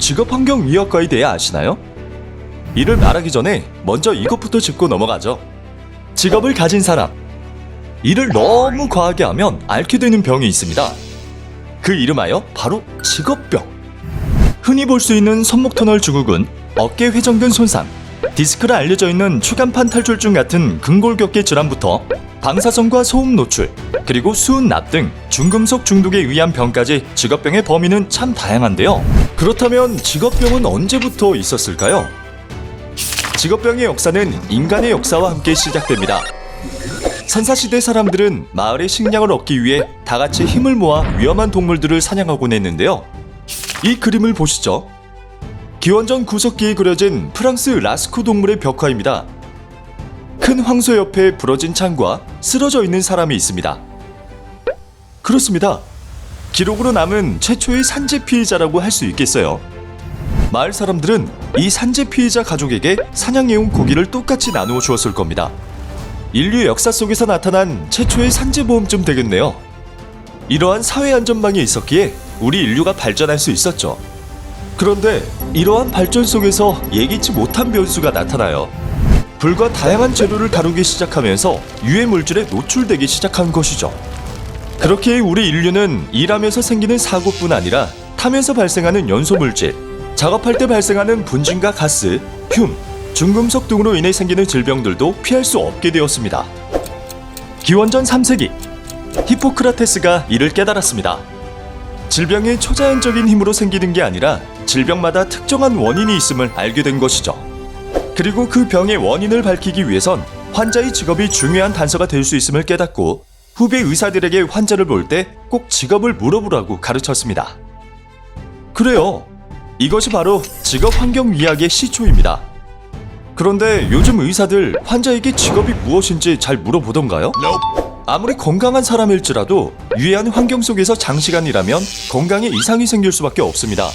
직업환경의학과에 대해 아시나요? 이를 말하기 전에 먼저 이것부터 짚고 넘어가죠. 직업을 가진 사람. 일을 너무 과하게 하면 앓게 되는 병이 있습니다. 그 이름하여 바로 직업병. 흔히 볼 수 있는 손목터널 증후군, 어깨 회전근 손상, 디스크라 알려져 있는 추간판 탈출증 같은 근골격계 질환부터 방사선과 소음 노출, 그리고 수은 납 등 중금속 중독에 의한 병까지 직업병의 범위는 참 다양한데요. 그렇다면 직업병은 언제부터 있었을까요? 직업병의 역사는 인간의 역사와 함께 시작됩니다. 선사시대 사람들은 마을의 식량을 얻기 위해 다같이 힘을 모아 위험한 동물들을 사냥하곤 했는데요. 이 그림을 보시죠. 기원전 구석기에 그려진 프랑스 라스쿠 동물의 벽화입니다. 큰 황소 옆에 부러진 창과 쓰러져 있는 사람이 있습니다. 그렇습니다. 기록으로 남은 최초의 산재 피해자라고 할 수 있겠어요. 마을 사람들은 이 산재 피해자 가족에게 사냥해온 고기를 똑같이 나누어 주었을 겁니다. 인류 역사 속에서 나타난 최초의 산재보험쯤 되겠네요. 이러한 사회안전망이 있었기에 우리 인류가 발전할 수 있었죠. 그런데 이러한 발전 속에서 예기치 못한 변수가 나타나요. 불과 다양한 재료를 다루기 시작하면서 유해 물질에 노출되기 시작한 것이죠. 그렇게 우리 인류는 일하면서 생기는 사고뿐 아니라 타면서 발생하는 연소 물질, 작업할 때 발생하는 분진과 가스, 듐, 중금속 등으로 인해 생기는 질병들도 피할 수 없게 되었습니다. 기원전 3세기, 히포크라테스가 이를 깨달았습니다. 질병이 초자연적인 힘으로 생기는 게 아니라 질병마다 특정한 원인이 있음을 알게 된 것이죠. 그리고 그 병의 원인을 밝히기 위해선 환자의 직업이 중요한 단서가 될 수 있음을 깨닫고 후배 의사들에게 환자를 볼 때 꼭 직업을 물어보라고 가르쳤습니다. 그래요. 이것이 바로 직업환경의학의 시초입니다. 그런데 요즘 의사들 환자에게 직업이 무엇인지 잘 물어보던가요? 아무리 건강한 사람일지라도 유해한 환경 속에서 장시간 일하면 건강에 이상이 생길 수밖에 없습니다.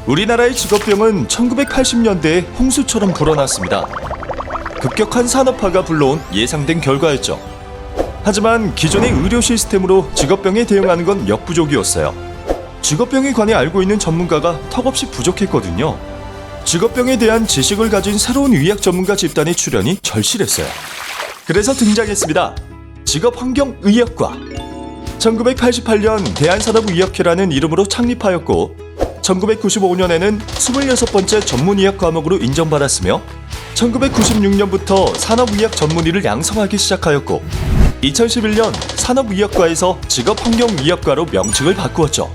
우리나라의 직업병은 1980년대에 홍수처럼 불어났습니다. 급격한 산업화가 불러온 예상된 결과였죠. 하지만 기존의 의료 시스템으로 직업병에 대응하는 건 역부족이었어요. 직업병에 관해 알고 있는 전문가가 턱없이 부족했거든요. 직업병에 대한 지식을 가진 새로운 의학 전문가 집단의 출현이 절실했어요. 그래서 등장했습니다. 직업환경의학과. 1988년 대한산업의학회라는 이름으로 창립하였고 1995년에는 26번째 전문의학 과목으로 인정받았으며 1996년부터 산업의학 전문의를 양성하기 시작하였고 2011년 산업의학과에서 직업환경의학과로 명칭을 바꾸었죠.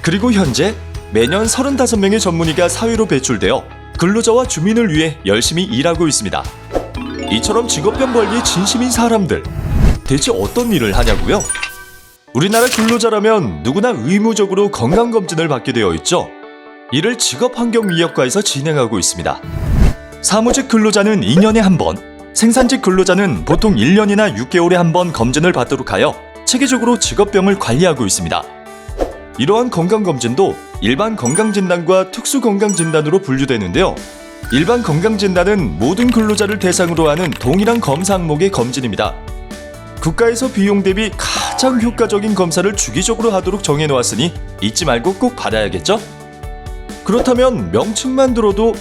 그리고 현재 매년 35명의 전문의가 사회로 배출되어 근로자와 주민을 위해 열심히 일하고 있습니다. 이처럼 직업병 관리에 진심인 사람들, 대체 어떤 일을 하냐고요? 우리나라 근로자라면 누구나 의무적으로 건강검진을 받게 되어 있죠. 이를 직업환경의학과에서 진행하고 있습니다. 사무직 근로자는 2년에 한 번, 생산직 근로자는 보통 1년이나 6개월에 한 번 검진을 받도록 하여 체계적으로 직업병을 관리하고 있습니다. 이러한 건강검진도 일반 건강진단과 특수건강진단으로 분류되는데요. 일반 건강진단은 모든 근로자를 대상으로 하는 동일한 검사 항목의 검진입니다. 국가에서 비용 대비 가장 효과적인 검사를 주기적으로 하도록 정해놓았으니 잊지 말고 꼭 받아야겠죠? 그렇다면 명칭만 들어도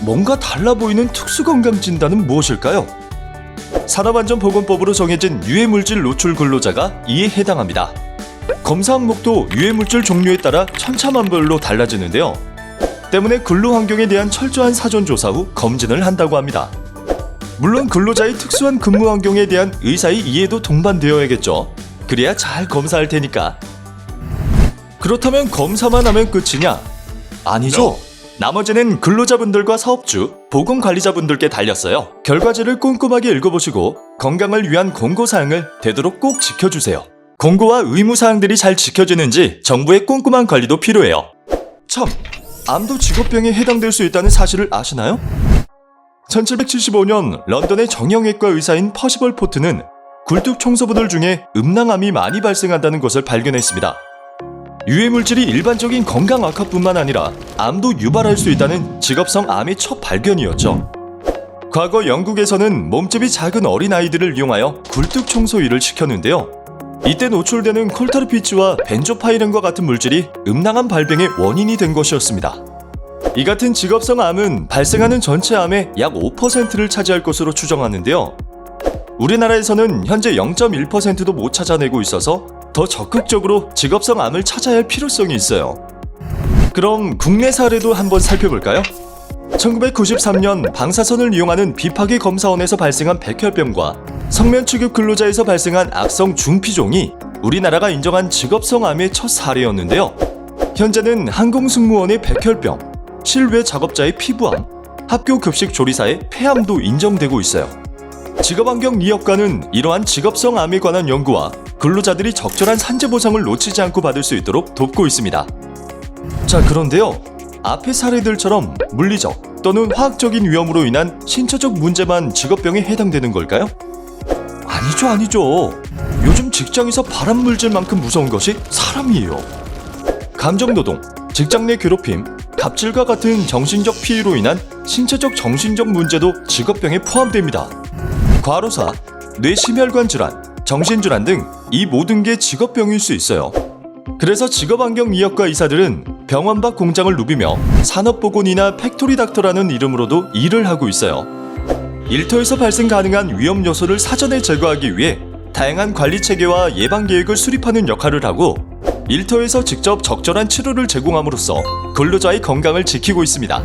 뭔가 달라 보이는 특수건강진단은 무엇일까요? 산업안전보건법으로 정해진 유해물질 노출 근로자가 이에 해당합니다. 검사 항목도 유해물질 종류에 따라 천차만별로 달라지는데요. 때문에 근로환경에 대한 철저한 사전조사 후 검진을 한다고 합니다. 물론 근로자의 특수한 근무 환경에 대한 의사의 이해도 동반되어야겠죠. 그래야 잘 검사할 테니까. 그렇다면 검사만 하면 끝이냐? 아니죠. 나머지는 근로자분들과 사업주, 보건관리자분들께 달렸어요. 결과지를 꼼꼼하게 읽어보시고 건강을 위한 공고사항을 되도록 꼭 지켜주세요. 공고와 의무사항들이 잘 지켜지는지 정부의 꼼꼼한 관리도 필요해요. 참, 암도 직업병에 해당될 수 있다는 사실을 아시나요? 1775년 런던의 정형외과 의사인 퍼시벌 포트는 굴뚝 청소부들 중에 음낭암이 많이 발생한다는 것을 발견했습니다. 유해물질이 일반적인 건강 악화뿐만 아니라 암도 유발할 수 있다는 직업성 암의 첫 발견이었죠. 과거 영국에서는 몸집이 작은 어린아이들을 이용하여 굴뚝 청소 일을 시켰는데요. 이때 노출되는 콜타르피츠와 벤조파이렌과 같은 물질이 음낭암 발병의 원인이 된 것이었습니다. 이 같은 직업성 암은 발생하는 전체 암의 약 5%를 차지할 것으로 추정하는데요. 우리나라에서는 현재 0.1%도 못 찾아내고 있어서 더 적극적으로 직업성 암을 찾아야 할 필요성이 있어요. 그럼 국내 사례도 한번 살펴볼까요? 1993년 방사선을 이용하는 비파기 검사원에서 발생한 백혈병과 성면 취급 근로자에서 발생한 악성 중피종이 우리나라가 인정한 직업성 암의 첫 사례였는데요. 현재는 항공승무원의 백혈병, 실외 작업자의 피부암, 학교 급식 조리사의 폐암도 인정되고 있어요. 직업환경의학과는 이러한 직업성 암에 관한 연구와 근로자들이 적절한 산재 보상을 놓치지 않고 받을 수 있도록 돕고 있습니다. 자, 그런데요. 앞의 사례들처럼 물리적 또는 화학적인 위험으로 인한 신체적 문제만 직업병에 해당되는 걸까요? 아니죠. 요즘 직장에서 발암 물질만큼 무서운 것이 사람이에요. 감정노동, 직장 내 괴롭힘, 갑질과 같은 정신적 피해로 인한 신체적 정신적 문제도 직업병에 포함됩니다. 과로사, 뇌심혈관 질환, 정신질환 등 이 모든 게 직업병일 수 있어요. 그래서 직업환경의학과 의사들은 병원 밖 공장을 누비며 산업보건이나 팩토리 닥터라는 이름으로도 일을 하고 있어요. 일터에서 발생 가능한 위험 요소를 사전에 제거하기 위해 다양한 관리 체계와 예방 계획을 수립하는 역할을 하고 일터에서 직접 적절한 치료를 제공함으로써 근로자의 건강을 지키고 있습니다.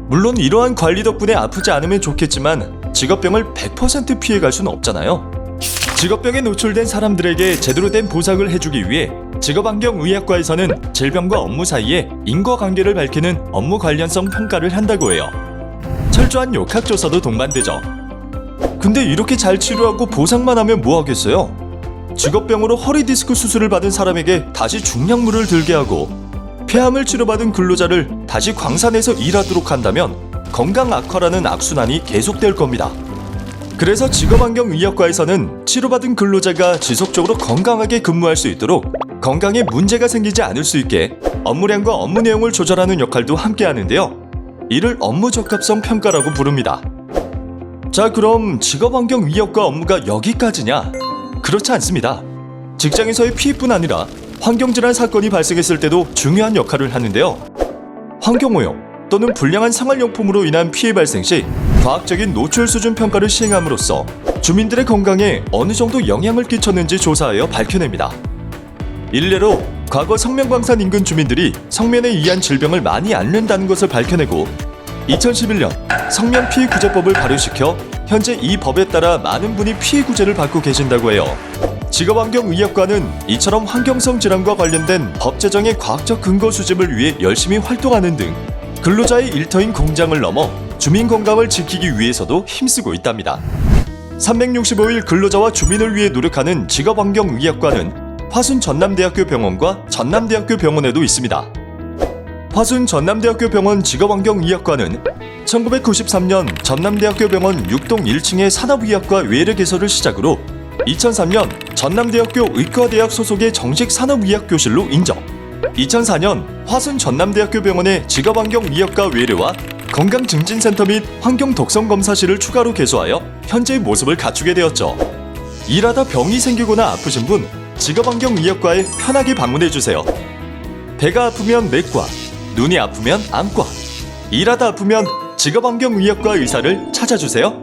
물론 이러한 관리 덕분에 아프지 않으면 좋겠지만 직업병을 100% 피해갈 수는 없잖아요. 직업병에 노출된 사람들에게 제대로 된 보상을 해주기 위해 직업환경의학과에서는 질병과 업무 사이에 인과관계를 밝히는 업무 관련성 평가를 한다고 해요. 철저한 역학조사도 동반되죠. 근데 이렇게 잘 치료하고 보상만 하면 뭐 하겠어요? 직업병으로 허리 디스크 수술을 받은 사람에게 다시 중량물을 들게 하고 폐암을 치료받은 근로자를 다시 광산에서 일하도록 한다면 건강 악화라는 악순환이 계속될 겁니다. 그래서 직업환경의학과에서는 치료받은 근로자가 지속적으로 건강하게 근무할 수 있도록 건강에 문제가 생기지 않을 수 있게 업무량과 업무 내용을 조절하는 역할도 함께 하는데요. 이를 업무 적합성 평가라고 부릅니다. 자, 그럼 직업환경의학과 업무가 여기까지냐? 그렇지 않습니다. 직장에서의 피해뿐 아니라 환경질환 사건이 발생했을 때도 중요한 역할을 하는데요. 환경오염 또는 불량한 생활용품으로 인한 피해 발생 시 과학적인 노출 수준 평가를 시행함으로써 주민들의 건강에 어느 정도 영향을 끼쳤는지 조사하여 밝혀냅니다. 일례로 과거 성면광산 인근 주민들이 성면에 의한 질병을 많이 앓는다는 것을 밝혀내고 2011년 성면피해구제법을 발효시켜 현재 이 법에 따라 많은 분이 피해구제를 받고 계신다고 해요. 직업환경의학과는 이처럼 환경성 질환과 관련된 법 제정의 과학적 근거 수집을 위해 열심히 활동하는 등 근로자의 일터인 공장을 넘어 주민 건강을 지키기 위해서도 힘쓰고 있답니다. 365일 근로자와 주민을 위해 노력하는 직업환경의학과는 화순 전남대학교 병원과 전남대학교 병원에도 있습니다. 화순 전남대학교 병원 직업환경의학과는 1993년 전남대학교 병원 6동 1층의 산업의학과 외래 개설을 시작으로 2003년 전남대학교 의과대학 소속의 정식 산업의학교실로 인정. 2004년 화순 전남대학교 병원의 직업환경의학과 외래와 건강증진센터 및 환경독성검사실을 추가로 개소하여 현재의 모습을 갖추게 되었죠. 일하다 병이 생기거나 아프신 분 직업환경의학과에 편하게 방문해주세요. 배가 아프면 내과, 눈이 아프면 안과, 일하다 아프면 직업환경의학과 의사를 찾아주세요.